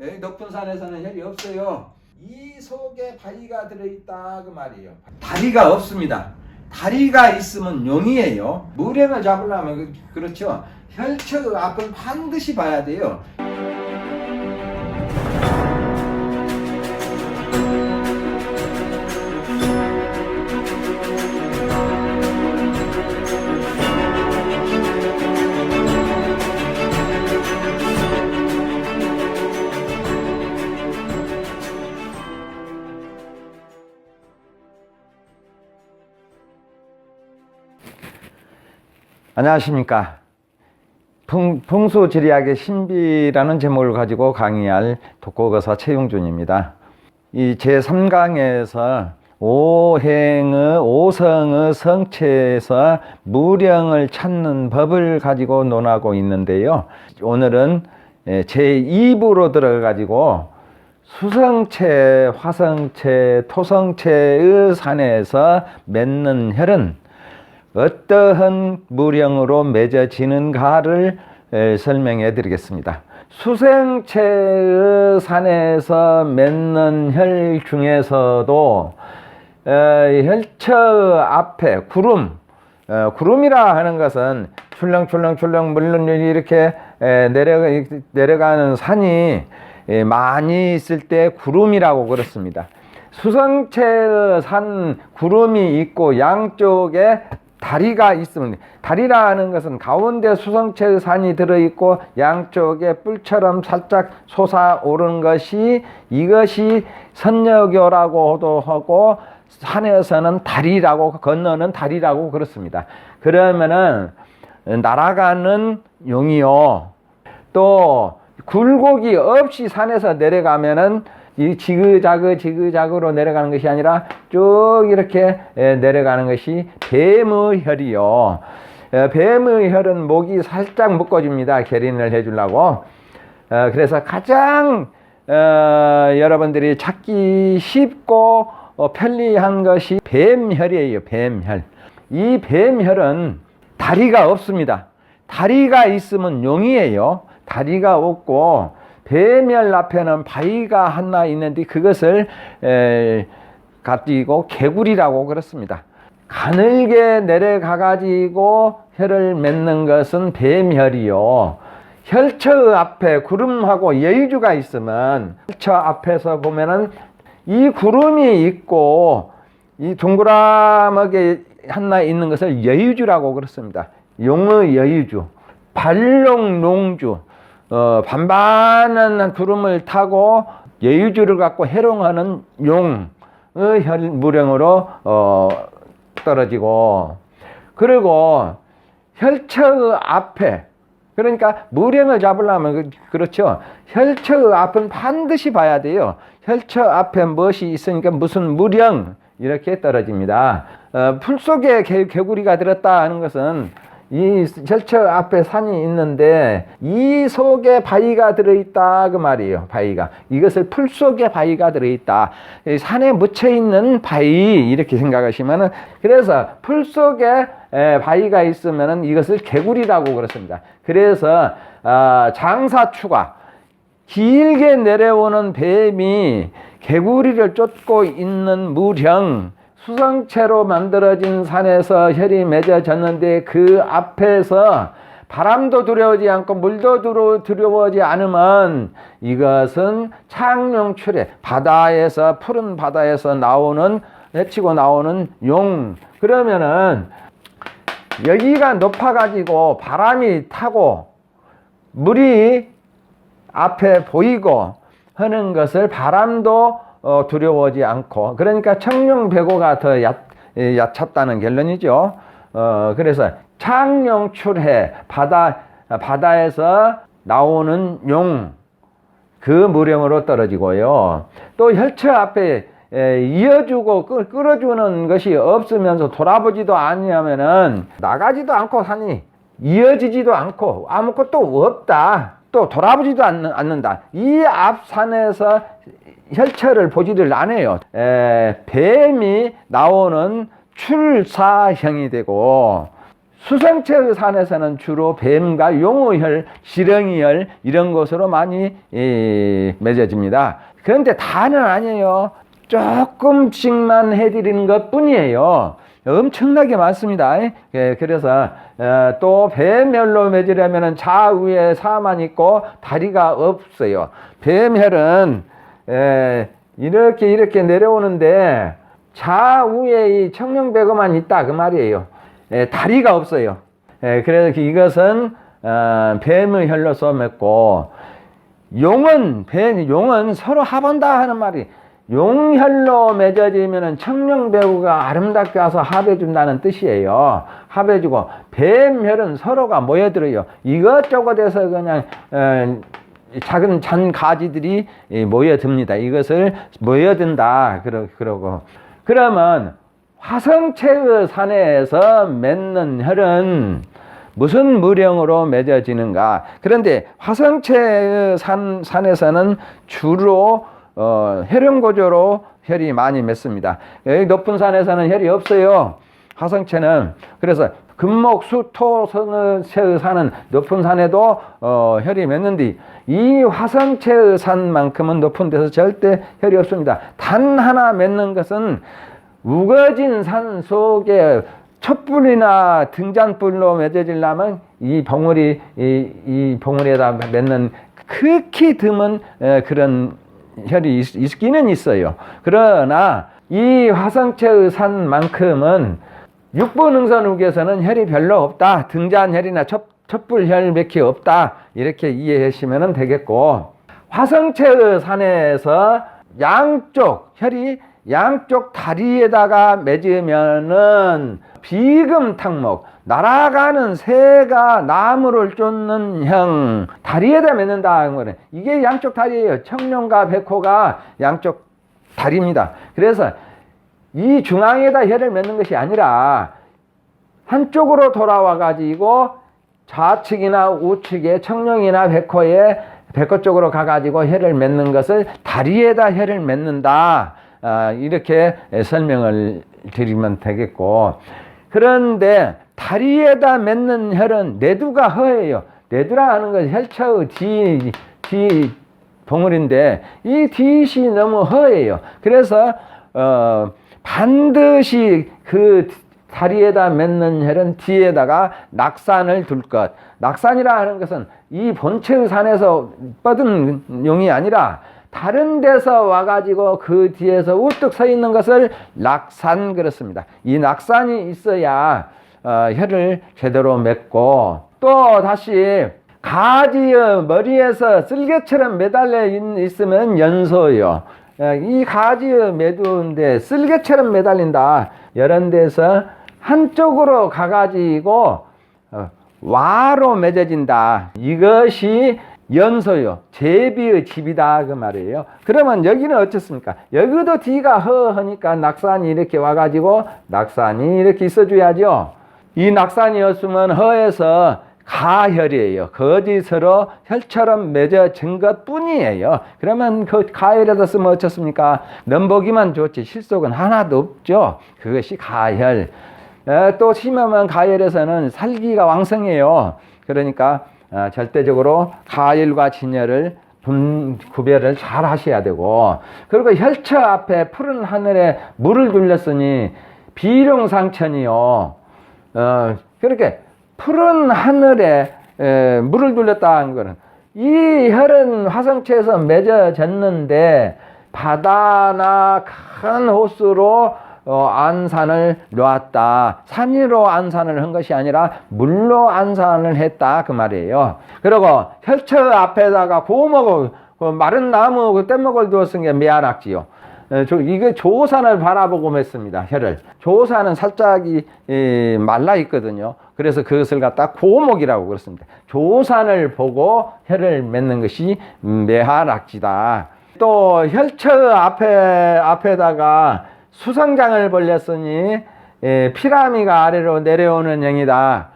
여기 높은 산에서는 혈이 없어요. 이 속에 바위가 들어있다 그 말이에요. 다리가 없습니다. 다리가 있으면 용이에요. 무령을 잡으려면 그렇죠. 혈처 앞은 반드시 봐야 돼요. 안녕하십니까. 풍수지리학의 신비라는 제목을 가지고 강의할 독고거사 최용준입니다. 이 제3강에서 오성의 성체에서 무령을 찾는 법을 가지고 논하고 있는데요. 오늘은 제2부로 들어가지고 수성체, 화성체, 토성체의 산에서 맺는 혈은 어떠한 무령으로 맺어지는가를 설명해 드리겠습니다. 수생체의 산에서 맺는 혈 중에서도 혈처 앞에 구름이라 하는 것은 출렁출렁 물론 이렇게 내려가는 산이 많이 있을 때 구름이라고 그렇습니다. 수성체의 산 구름이 있고 양쪽에 다리가 있으면, 다리라 하는 것은 가운데 수성체의 산이 들어있고 양쪽에 뿔처럼 살짝 솟아오른 것이, 이것이 선여교라고도 하고 산에서는 다리라고, 건너는 다리라고 그렇습니다. 그러면은 날아가는 용이요, 또 굴곡이 없이 산에서 내려가면은 이 지그자그로 내려가는 것이 아니라 쭉 이렇게 내려가는 것이 뱀의 혈이요. 뱀의 혈은 목이 살짝 묶어줍니다. 계린을 해주려고. 그래서 가장 여러분들이 찾기 쉽고 편리한 것이 뱀혈이에요. 뱀혈. 이 뱀혈은 다리가 없습니다. 다리가 있으면 용이에요. 다리가 없고 뱀혈 앞에는 바위가 하나 있는데 그것을 가지고 개구리라고 그렇습니다. 가늘게 내려가 가지고 혈을 맺는 것은 뱀혈이요. 혈처 앞에 구름하고 여유주가 있으면, 혈처 앞에서 보면은 이 구름이 있고 이 동그라하게 하나 있는 것을 여유주라고 그렇습니다. 용의 여유주, 발롱농주, 반반한 구름을 타고 여유주를 갖고 해롱하는 용의 혈무령으로 떨어지고, 그리고 혈처의 앞에, 그러니까 무령을 잡으려면 그렇죠. 혈처의 앞은 반드시 봐야 돼요. 혈처 앞에 무엇이 있으니까 무슨 무령 이렇게 떨어집니다. 풀 속에 개구리가 들었다 하는 것은 이 혈처 앞에 산이 있는데 이 속에 바위가 들어있다 그 말이에요. 바위가, 이것을 풀 속에 바위가 들어있다, 산에 묻혀 있는 바위 이렇게 생각하시면은, 그래서 풀 속에 바위가 있으면은 이것을 개구리라고 그렇습니다. 그래서 장사추가 길게 내려오는 뱀이 개구리를 쫓고 있는 무령, 수성체로 만들어진 산에서 혈이 맺어졌는데 그 앞에서 바람도 두려워하지 않고 물도 두려워하지 않으면 이것은 창룡출해, 바다에서, 푸른 바다에서 나오는, 헤치고 나오는 용. 그러면은 여기가 높아가지고 바람이 타고 물이 앞에 보이고 하는 것을 바람도 두려워하지 않고, 그러니까 청룡배고가 더 얕았다는 결론이죠. 그래서 창룡출해, 바다에서 나오는 용, 그 무령으로 떨어지고요. 또 혈처 앞에 이어주고 끌어주는 것이 없으면서 돌아보지도 아니하면은 나가지도 않고 산이 이어지지도 않고 아무것도 없다, 또 돌아보지도 않는다. 이 앞산에서 혈처를 보지를 않아요. 뱀이 나오는 출사형이 되고, 수성체의 산에서는 주로 뱀과 용어혈, 지렁이혈 이런 것으로 많이 맺어집니다. 그런데 다는 아니에요. 조금씩만 해드리는 것 뿐이에요. 엄청나게 많습니다. 그래서 또 뱀혈로 맺으려면 좌우에 사만 있고 다리가 없어요. 뱀혈은 이렇게 내려오는데 좌우에 이 청룡배구만 있다 그 말이에요. 다리가 없어요. 그래서 이것은 뱀의 혈로서 맺고, 용은 서로 합한다 하는 말이, 용혈로 맺어지면 청룡배구가 아름답게 와서 합해준다는 뜻이에요. 합해주고, 뱀혈은 서로가 모여들어요. 이것저것에서 그냥 작은 잔 가지들이 모여듭니다. 이것을 모여든다 그러고, 그러면 화성체의 산에서 맺는 혈은 무슨 무령으로 맺어지는가? 그런데 화성체의 산에서는 주로 혈연고조로 혈이 많이 맺습니다. 여기 높은 산에서는 혈이 없어요. 화성체는. 그래서 금목, 수, 토, 성의 산은 높은 산에도 혈이 맺는데, 이 화성체의 산만큼은 높은 데서 절대 혈이 없습니다. 단 하나 맺는 것은 우거진 산 속에 촛불이나 등잔불로 맺어지려면 이 봉우리에다 맺는 극히 드문 그런 혈이 있기는 있어요. 그러나 이 화성체의 산만큼은 육부능선욱에서는 혈이 별로 없다. 등잔혈이나 촛불혈 몇 개 없다. 이렇게 이해하시면 되겠고, 화성체의 산에서 혈이 양쪽 다리에다가 맺으면은 비금탕목, 날아가는 새가 나무를 쫓는 형, 다리에다 맺는다 하는 거네. 이게 양쪽 다리예요. 청룡과 백호가 양쪽 다리입니다. 그래서 이 중앙에다 혈을 맺는 것이 아니라 한쪽으로 돌아와 가지고 좌측이나 우측에 청룡이나 백호 쪽으로 가가지고 혈을 맺는 것을 다리에다 혈을 맺는다. 이렇게 설명을 드리면 되겠고, 그런데 다리에다 맺는 혈은 내두가 허예요. 내두라 하는 것은 혈처의 뒤 봉우리인데 이 뒤이 너무 허예요. 그래서 반드시 그 다리에다 맺는 혈은 뒤에다가 낙산을 둘 것. 낙산이라 하는 것은 이 본체의 산에서 뻗은 용이 아니라 다른 데서 와가지고 그 뒤에서 우뚝 서 있는 것을 낙산 그렇습니다. 이 낙산이 있어야 혈을 제대로 맺고, 또 다시 가지의 머리에서 쓸개처럼 매달려 있으면 연소요. 이 가지의 매두인데 쓸개처럼 매달린다. 이런 데서 한쪽으로 가가지고 와로 맺어진다. 이것이 연소요. 제비의 집이다 그 말이에요. 그러면 여기는 어떻습니까? 여기도 뒤가 허하니까 낙산이 이렇게 와가지고 낙산이 이렇게 있어줘야죠. 이 낙산이었으면 허에서 가혈이에요. 거짓으로 혈처럼 맺어진 것 뿐이에요. 그러면 그 가혈에다 쓰면 어떻습니까? 넘보기만 좋지 실속은 하나도 없죠. 그것이 가혈. 또 심하면 가혈에서는 살기가 왕성해요. 그러니까 절대적으로 가혈과 진혈을 구별을 잘 하셔야 되고, 그리고 혈처 앞에 푸른 하늘에 물을 둘렸으니 비룡상천이요. 그렇게 푸른 하늘에 물을 둘렸다는 것은 이 혈은 화성체에서 맺어졌는데 바다나 큰 호수로 안산을 놓았다. 산 위로 안산을 한 것이 아니라 물로 안산을 했다 그 말이에요. 그리고 혈처 앞에다가 고목을 마른 나무 뗏목을 두었은 게 매한악지요. 이게 조산을 바라보고 맺습니다. 혈을. 조산은 살짝이 말라 있거든요. 그래서 그것을 갖다 고목이라고 그렇습니다. 조산을 보고 혈을 맺는 것이 매한악지다. 또 혈처 앞에다가 수성장을 벌렸으니 피라미가 아래로 내려오는 영이다.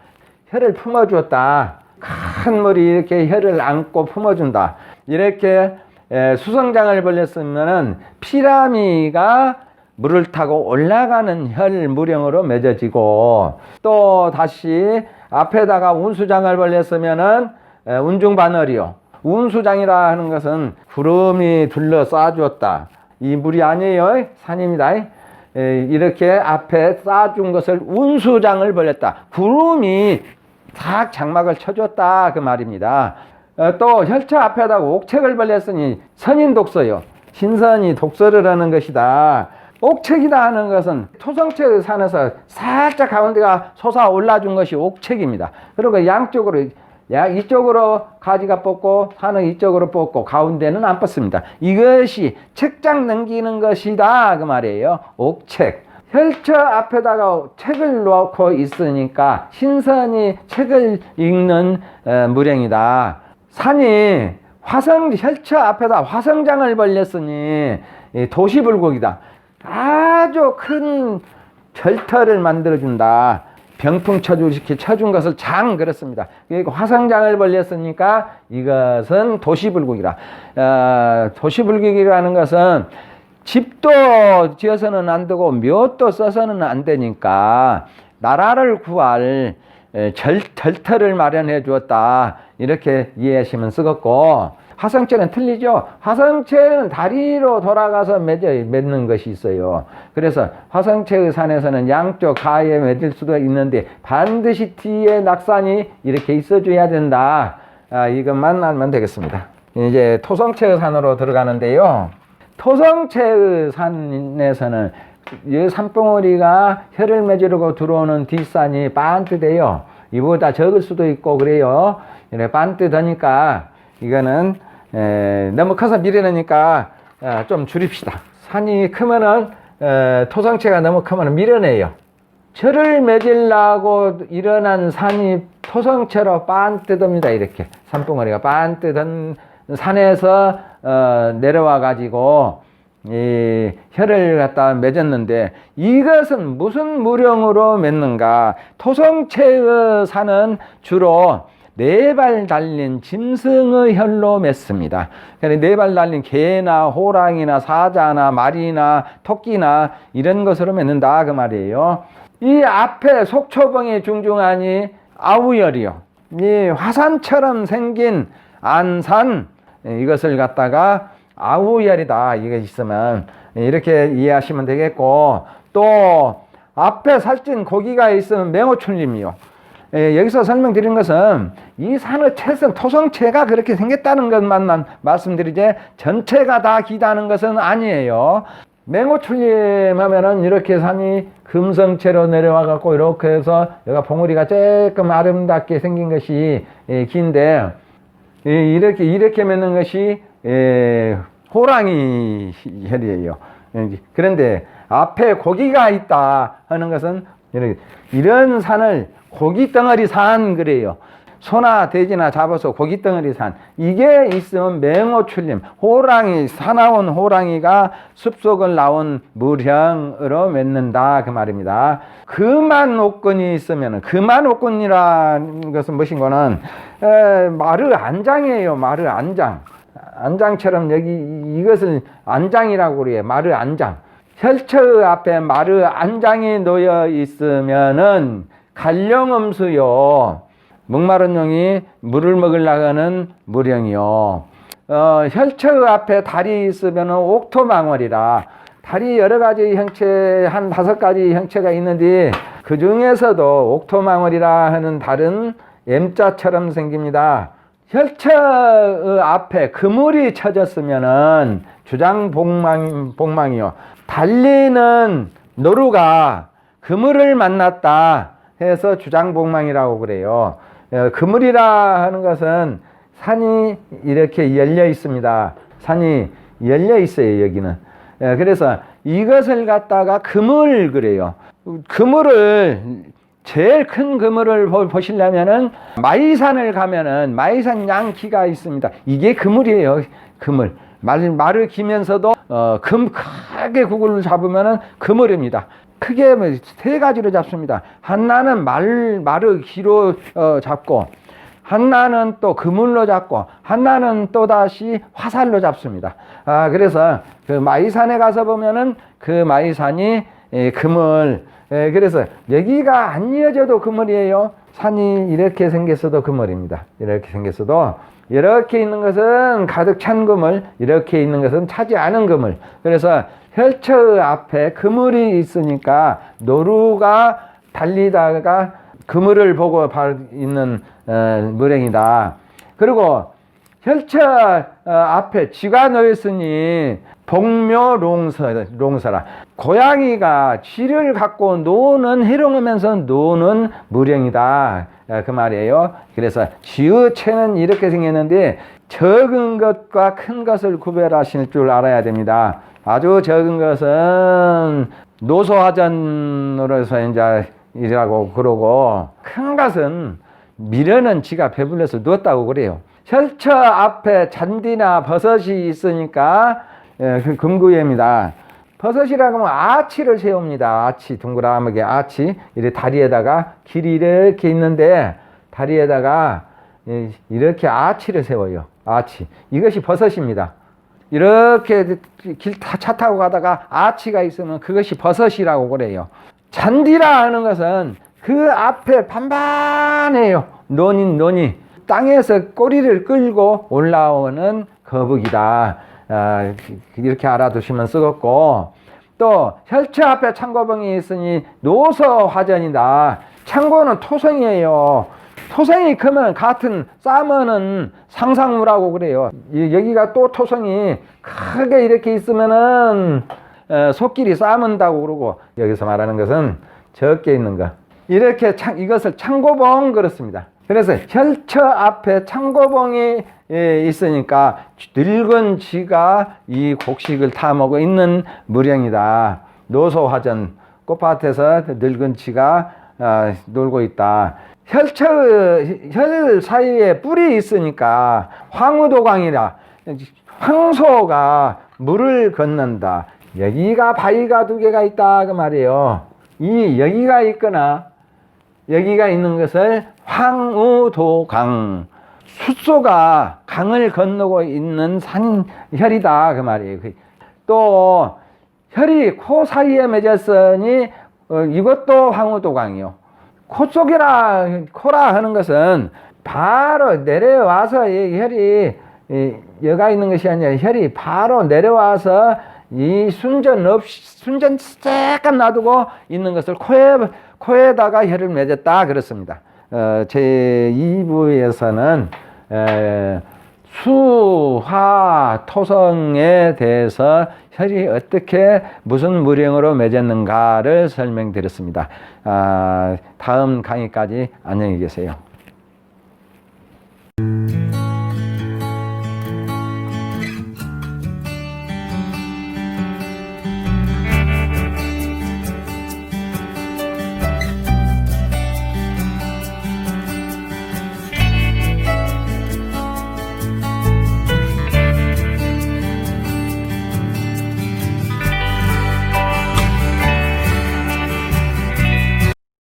혈을 품어주었다. 큰 물이 이렇게 혈을 안고 품어준다. 이렇게 수성장을 벌렸으면 피라미가 물을 타고 올라가는 혈무령으로 맺어지고, 또 다시 앞에다가 운수장을 벌렸으면은 운중바늘이요. 운수장이라 하는 것은 구름이 둘러싸주었다. 이 물이 아니에요. 산입니다. 이렇게 앞에 쌓아준 것을 운수장을 벌렸다. 구름이 싹 장막을 쳐줬다 그 말입니다. 또 혈처 앞에다가 옥책을 벌렸으니 선인독서요. 신선이 독서를 하는 것이다. 옥책이다 하는 것은 토성책 산에서 살짝 가운데가 솟아 올라준 것이 옥책입니다. 그리고 양쪽으로, 이쪽으로 가지가 뻗고 산은 이쪽으로 뻗고 가운데는 안 뻗습니다. 이것이 책장 넘기는 것이다 그 말이에요. 옥책. 혈처 앞에다가 책을 놓고 있으니까 신선이 책을 읽는 무령이다. 산이 혈처 앞에다 화성장을 벌렸으니 도시불국이다. 아주 큰 절터를 만들어준다. 병풍 쳐준 것을 장 그렇습니다. 화성장을 벌렸으니까 이것은 도시불국이라. 도시불국이라는 것은 집도 지어서는 안 되고 묘도 써서는 안 되니까 나라를 구할 절터를 마련해 주었다. 이렇게 이해하시면 쓰겠고, 화성체는 틀리죠. 화성체는 다리로 돌아가서 맺는 것이 있어요. 그래서 화성체의 산에서는 양쪽 가에 맺을 수도 있는데 반드시 뒤에 낙산이 이렇게 있어줘야 된다. 이것만 알면 되겠습니다. 이제 토성체의 산으로 들어가는데요. 토성체의 산에서는 이 산봉우리가 혀를 맺으려고 들어오는 뒷산이 반듯해요. 이보다 적을 수도 있고 그래요. 이래 반듯하니까 이거는 너무 커서 밀어내니까 좀 줄입시다. 산이 크면은 토성체가 너무 크면 밀어내요. 혀를 맺으려고 일어난 산이 토성체로 반듯합니다. 이렇게 산봉우리가 반듯한 산에서 내려와 가지고 이 혀를 갖다 맺었는데, 이것은 무슨 무령으로 맺는가? 토성체의 산은 주로 4발 달린 짐승의 혈로 맺습니다. 그러니까 4발 달린 개나 호랑이나 사자나 말이나 토끼나 이런 것으로 맺는다 그 말이에요. 이 앞에 속초봉이 중중하니 아우열이요. 이 화산처럼 생긴 안산, 이것을 갖다가 아우열이다. 이게 있으면 이렇게 이해하시면 되겠고, 또 앞에 살찐 고기가 있으면 맹호출림이요. 여기서 설명드린 것은 이 산의 체성, 토성체가 그렇게 생겼다는 것만 말씀드리지 전체가 다 기다는 것은 아니에요. 맹호출림 하면은 이렇게 산이 금성체로 내려와 갖고 이렇게 해서 여기가 봉우리가 조금 아름답게 생긴 것이 긴데, 이렇게 맺는 것이 호랑이 혈이에요. 그런데 앞에 고기가 있다 하는 것은 이런 산을 고기덩어리 산 그래요. 소나 돼지나 잡아서 고기덩어리 산, 이게 있으면 맹호출림, 호랑이, 사나운 호랑이가 숲속을 나온 무령으로 맺는다 그 말입니다. 금한 옥근이 있으면, 금한 옥근이라는 것은 무엇인가는 마르 안장이에요. 마르 안장. 안장처럼 여기 이것을 안장이라고 그래요. 마르 안장. 혈처 앞에 마르 안장이 놓여 있으면은 갈령음수요. 목마른 용이 물을 먹으려고 하는 무령이요. 혈처 앞에 달이 있으면은 옥토망월이라. 달이 여러 가지 형체, 한 5가지 형체가 있는데 그 중에서도 옥토망월이라 하는 달은 M자처럼 생깁니다. 혈처 앞에 그물이 쳐졌으면은 주장복망이요. 달리는 노루가 그물을 만났다 해서 주장복망이라고 그래요. 그물이라 하는 것은 산이 이렇게 열려 있습니다. 산이 열려 있어요, 여기는. 그래서 이것을 갖다가 그물 그래요. 그물을, 제일 큰 그물을 보시려면은 마이산을 가면은 마이산 양키가 있습니다. 이게 그물이에요. 그물. 말을 기면서도 크게 구글을 잡으면은 그물입니다. 크게 3가지로 잡습니다. 하나는 말을 기로 잡고, 한나는 또 그물로 잡고 한나는 또다시 화살로 잡습니다. 그래서 그 마이산에 가서 보면은 그 마이산이 그물, 그래서 여기가 안 이어져도 그물이에요. 산이 이렇게 생겼어도 그물입니다. 이렇게 생겼어도 이렇게 있는 것은 가득 찬 그물, 이렇게 있는 것은 차지 않은 그물. 그래서 혈처 앞에 그물이 있으니까 노루가 달리다가 그물을 보고 있는 물행이다. 그리고 혈처 앞에 쥐가 놓였으니 복묘롱서라. 고양이가 쥐를 갖고 노는 해롱하면서 노는 무령이다. 그 말이에요. 그래서 쥐의 체는 이렇게 생겼는데 적은 것과 큰 것을 구별하실 줄 알아야 됩니다. 아주 적은 것은 노소화전으로서 이제 이라고 그러고 큰 것은 미련은 지가 배불러서 누웠다고 그래요. 혈처 앞에 잔디나 버섯이 있으니까 금구예입니다. 버섯이라고 하면 아치를 세웁니다. 아치, 동그라하게 아치. 이렇게 다리에다가 길이 이렇게 있는데 다리에다가 이렇게 아치를 세워요. 아치. 이것이 버섯입니다. 이렇게 차 타고 가다가 아치가 있으면 그것이 버섯이라고 그래요. 잔디라 하는 것은 그 앞에 반반해요. 논이 땅에서 꼬리를 끌고 올라오는 거북이다. 이렇게 알아두시면 쓰겠고, 또 혈처 앞에 창고봉이 있으니 노서화전이다. 창고는 토성이에요. 토성이 크면 같은 싸면은 상상무라고 그래요. 여기가 또 토성이 크게 이렇게 있으면은 속길이 싸문다고 그러고, 여기서 말하는 것은 적게 있는 것. 이렇게 이것을 창고봉 그렇습니다. 그래서 혈처 앞에 창고봉이 있으니까 늙은 쥐가 이 곡식을 타먹고 있는 무령이다. 노소화전, 꽃밭에서 늙은 쥐가 놀고 있다. 혈 사이에 뿔이 있으니까 황우도강이라, 황소가 물을 건넌다. 여기가 바위가 두 개가 있다 그 말이에요. 이 여기가 있거나 여기가 있는 것을 황우도강, 숫소가 강을 건너고 있는 혈이다 그 말이에요. 또 혈이 코 사이에 맺었으니 이것도 황우도강이요. 코 속이라 코라 하는 것은 바로 내려와서 혈이 여가 있는 것이 아니라 혈이 바로 내려와서 이 순전 잠깐 놔두고 있는 것을 코에다가 혈을 맺었다 그렇습니다. 제 2부에서는 수화 토성에 대해서 혈이 어떻게 무슨 무령으로 맺었는가를 설명드렸습니다. 다음 강의까지 안녕히 계세요.